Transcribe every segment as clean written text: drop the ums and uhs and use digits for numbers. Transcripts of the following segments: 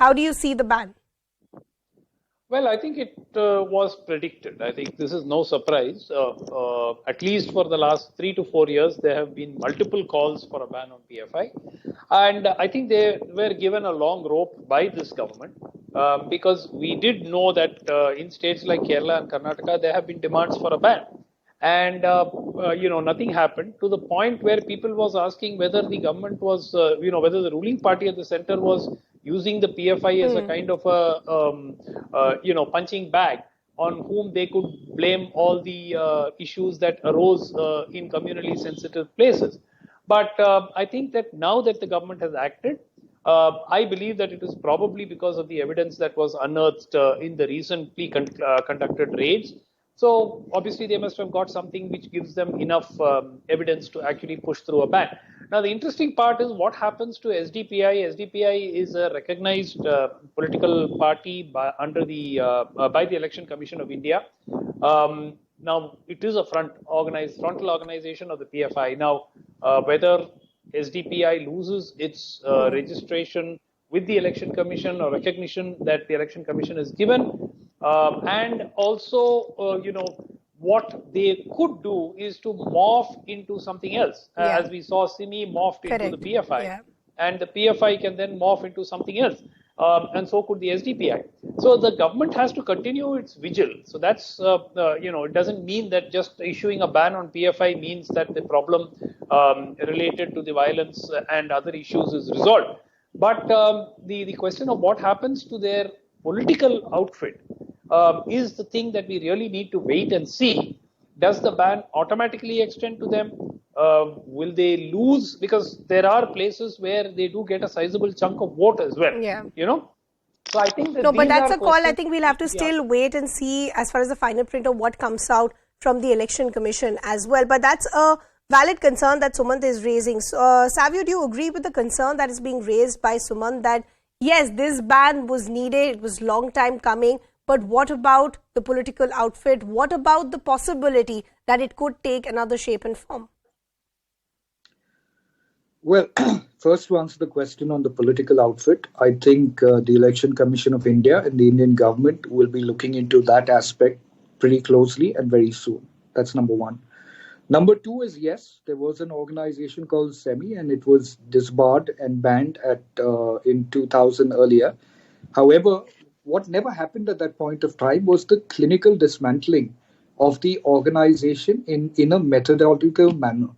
How do you see the ban? Well, I think it was predicted. I think this is no surprise. At least for the last 3 to 4 years, there have been multiple calls for a ban on PFI. And I think they were given a long rope by this government because we did know that in states like Kerala and Karnataka, there have been demands for a ban. And, nothing happened, to the point where people was asking whether the government was, whether the ruling party at the center was using the PFI as a kind of a, punching bag on whom they could blame all the issues that arose in communally sensitive places. But I think that now that the government has acted, I believe that it is probably because of the evidence that was unearthed in the recently conducted raids. So obviously they must have got something which gives them enough evidence to actually push through a ban. Now the interesting part is what happens to SDPI. SDPI is a recognized political party by the Election Commission of India. Now it is a frontal organization of the PFI. Now whether SDPI loses its registration with the Election Commission or recognition that the Election Commission is given, and also, what they could do is to morph into something else. As we saw, SIMI morphed into the PFI, and the PFI can then morph into something else, and so could the SDPI. So the government has to continue its vigil. So that's, it doesn't mean that just issuing a ban on PFI means that the problem related to the violence and other issues is resolved. But the question of what happens to their political outfit is the thing that we really need to wait and see. Does the ban automatically extend to them? Will they lose? Because there are places where they do get a sizable chunk of vote as well. Yeah. So I think that but that's a call. I think we'll have to still wait and see as far as the final print of what comes out from the Election Commission as well. But that's a valid concern that Sumanth is raising. So, Savio, do you agree with the concern that is being raised by Sumanth that yes, this ban was needed, it was long time coming, but what about the political outfit? What about the possibility that it could take another shape and form? Well, first to answer the question on the political outfit, I think the Election Commission of India and the Indian government will be looking into that aspect pretty closely and very soon. That's number one. Number two is, yes, there was an organization called SEMI and it was disbarred and banned in 2000 earlier. However, what never happened at that point of time was the clinical dismantling of the organization in a methodological manner.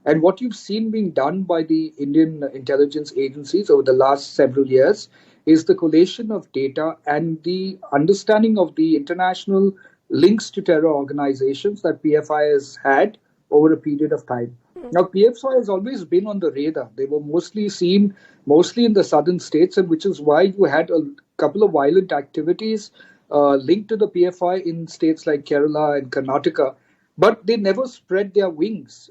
And what you've seen being done by the Indian intelligence agencies over the last several years is the collation of data and the understanding of the international links to terror organizations that PFI has had over a period of time. Now, PFI has always been on the radar. They were mostly seen in the southern states, and which is why you had a couple of violent activities linked to the PFI in states like Kerala and Karnataka, but they never spread their wings,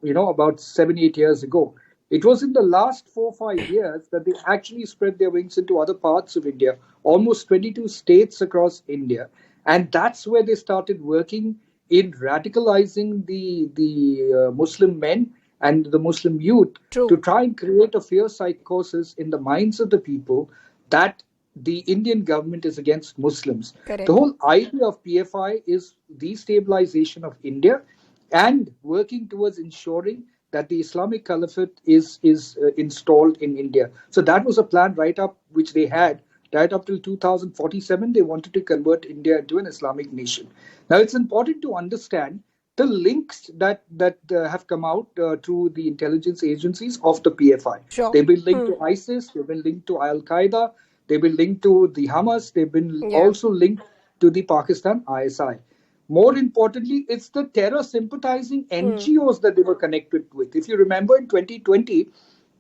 about 7-8 years ago. It was in the last 4-5 years that they actually spread their wings into other parts of India, almost 22 states across India. And that's where they started working in radicalizing the Muslim men and the Muslim youth to try and create a fear psychosis in the minds of the people that the Indian government is against Muslims. Correct. The whole idea of PFI is destabilization of India and working towards ensuring that the Islamic Caliphate is installed in India. So that was a plan which they had right up till 2047. They wanted to convert India into an Islamic nation. Now, it's important to understand the links that have come out through the intelligence agencies of the PFI. Sure. They've been linked to ISIS, they've been linked to Al-Qaeda, they've been linked to the Hamas, they've been also linked to the Pakistan ISI. More importantly, it's the terror sympathizing NGOs that they were connected with. If you remember in 2020,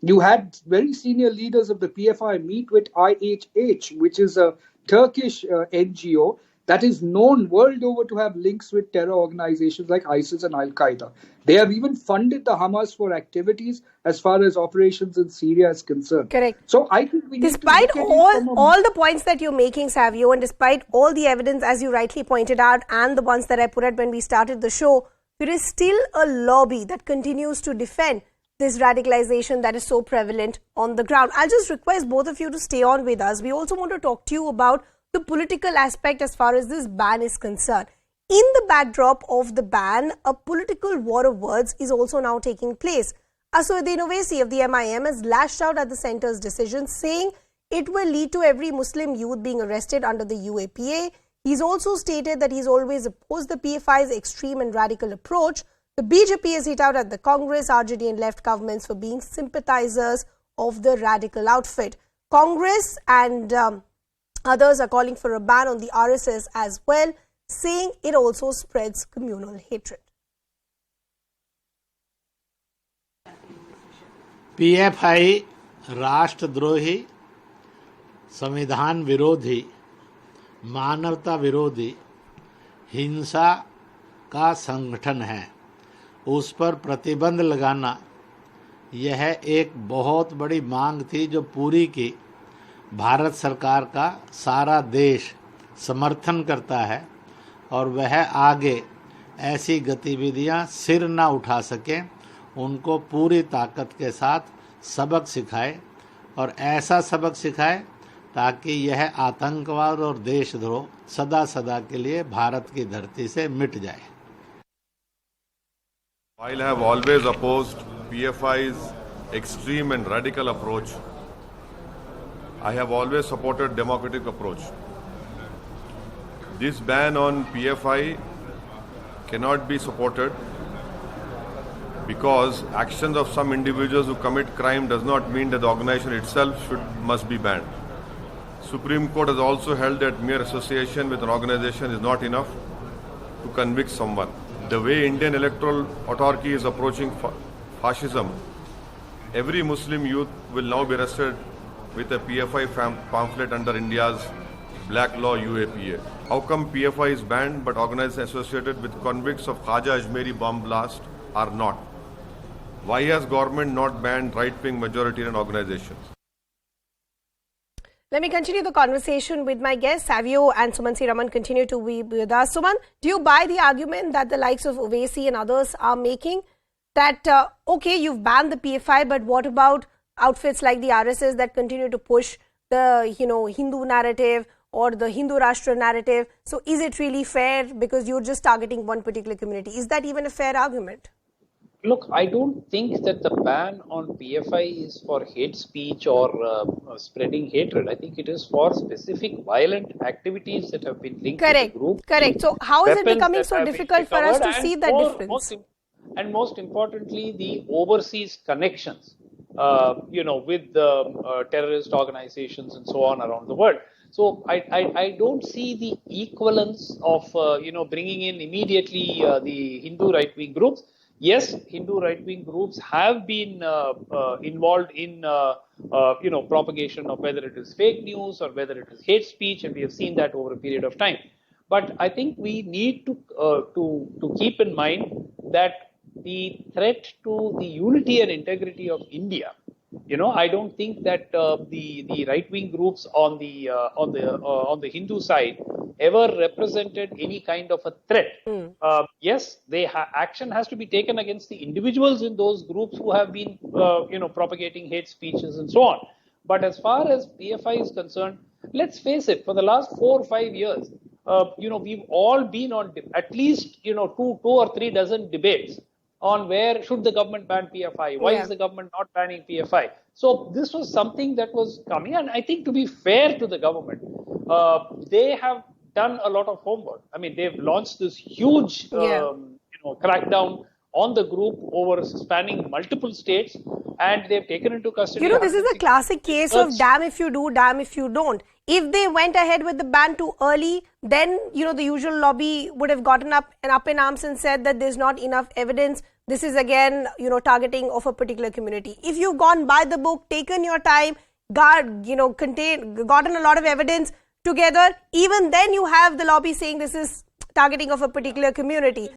you had very senior leaders of the PFI meet with IHH, which is a Turkish NGO that is known world over to have links with terror organizations like ISIS and Al-Qaeda. They have even funded the Hamas for activities as far as operations in Syria is concerned. Correct. So I think we need despite to look at all the points that you're making, Savio, and despite all the evidence, as you rightly pointed out, and the ones that I put out when we started the show, there is still a lobby that continues to defend this radicalization that is so prevalent on the ground. I'll just request both of you to stay on with us. We also want to talk to you about the political aspect as far as this ban is concerned. In the backdrop of the ban, a political war of words is also now taking place. Aswaddin Owaisi of the MIM has lashed out at the centre's decision, saying it will lead to every Muslim youth being arrested under the UAPA. He's also stated that he's always opposed the PFI's extreme and radical approach. The BJP has hit out at the Congress, RJD and left governments for being sympathizers of the radical outfit. Congress and others are calling for a ban on the RSS as well, saying it also spreads communal hatred. PFI राष्ट्रद्रोही, संविधान विरोधी, मानवता विरोधी, हिंसा का संगठन है। उस पर प्रतिबंध लगाना यह एक बहुत बड़ी मांग थी जो पूरी की भारत सरकार का सारा देश समर्थन करता है और वह आगे ऐसी गतिविधियां सिर न उठा सकें, उनको पूरी ताकत के साथ सबक सिखाए और ऐसा सबक सिखाए ताकि यह आतंकवाद और देशद्रोह सदा सदा के लिए भारत की धरती से मिट जाए। While I have always opposed PFI's extreme and radical approach, I have always supported democratic approach. This ban on PFI cannot be supported because actions of some individuals who commit crime does not mean that the organization itself must be banned. Supreme Court has also held that mere association with an organization is not enough to convict someone. The way Indian electoral authority is approaching fascism, every Muslim youth will now be arrested with a PFI pamphlet under India's black law UAPA. How come PFI is banned but organizations associated with convicts of Khaja Ajmeri bomb blast are not? Why has government not banned right-wing majoritarian organizations? Let me continue the conversation with my guests. Savio and Sumanth C Raman continue to be with us. Sumanth, do you buy the argument that the likes of Owaisi and others are making that, okay, you've banned the PFI, but what about outfits like the RSS that continue to push the, Hindu narrative or the Hindu Rashtra narrative? So is it really fair because you're just targeting one particular community? Is that even a fair argument? Look, I don't think that the ban on PFI is for hate speech or spreading hatred. I think it is for specific violent activities that have been linked to the group. Correct. So how is it becoming so difficult for us to see that difference? Most importantly, the overseas connections, with the terrorist organizations and so on around the world. So I don't see the equivalence of, bringing in immediately the Hindu right-wing groups. Yes, Hindu right-wing groups have been involved in, propagation of whether it is fake news or whether it is hate speech, and we have seen that over a period of time. But I think we need to keep in mind that the threat to the unity and integrity of India, I don't think that the right-wing groups on the Hindu side ever represented any kind of a threat. Yes, action has to be taken against the individuals in those groups who have been, propagating hate speeches and so on. But as far as PFI is concerned, let's face it, for the last 4 or 5 years, we've all been on at least, two or three dozen debates on where should the government ban PFI? Why is the government not banning PFI? So this was something that was coming, and I think to be fair to the government, they have done a lot of homework. I mean, they've launched this huge, crackdown on the group over spanning multiple states, and they've taken into custody. This is a classic case of damn if you do, damn if you don't. If they went ahead with the ban too early, then, the usual lobby would have gotten up in arms and said that there's not enough evidence. This is again, targeting of a particular community. If you've gone by the book, taken your time, gotten a lot of evidence together, even then you have the lobby saying this is targeting of a particular community.